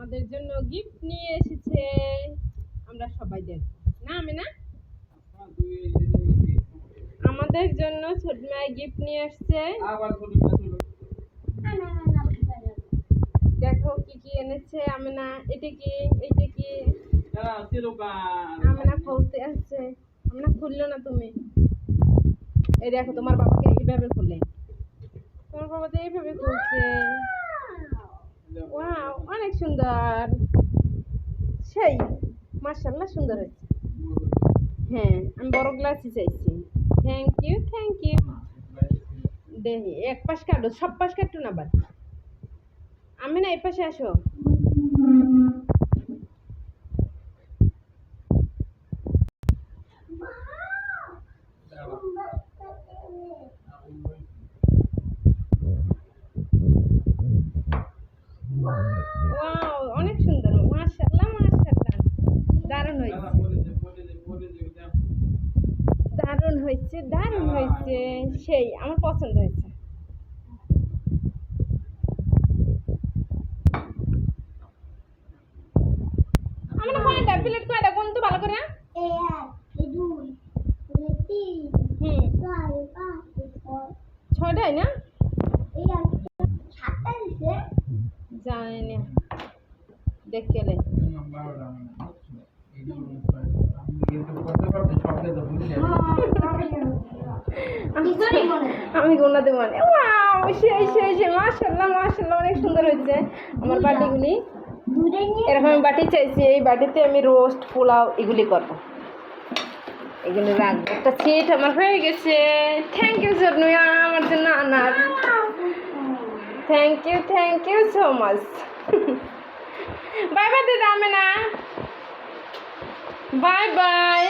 আমাদের জন্য গিফট নিয়ে এসেছে, আমরা সবাই দেব না আমি না আমাদের জন্য ছোট মেয়ে গিফট নিয়ে আসছে। দেখো কি কি এনেছে আমিনা। এটা কি আমিনা খুলতে আসছে। আমিনা খুললো না তুমি। এই দেখো তোমার বাবাকে এইভাবে খুলে, তোমার বাবা তো এইভাবে খুলছে। ওয়াও অনেক সুন্দর, সেই মাশাআল্লাহ সুন্দর হয়েছে। হ্যাঁ আমি বড় গ্লাসই চাইছি। থ্যাংক ইউ দেখি এক পাশ কাটো, সব পাশ কাটো না বাদ। আমি না এই পাশে আসো। ওয়াও অনেক সুন্দর, মাশাআল্লাহ দারুণ হয়েছে, দারুণ হয়েছে সেই আমার পছন্দ হয়েছে। আমরা কয়টা প্লেট কয়টা কোন তো ভালো করে। ছয়টাই না জানি না দেখলে আমি গোনাতে মানে মাশাআল্লাহ অনেক সুন্দর হয়েছে। আমার বাটিগুলি এরকম আমি বাটি চাইছি, এই বাটিতে আমি রোস্ট পোলাও এগুলি করবো, এগুলি রাখবো। একটা সিট আমার হয়ে গেছে। থ্যাংক ইউ সরনুয়া আমার জন্য আনার। Thank you so much. Bye bye দিদা আমিনা, বাই বাই।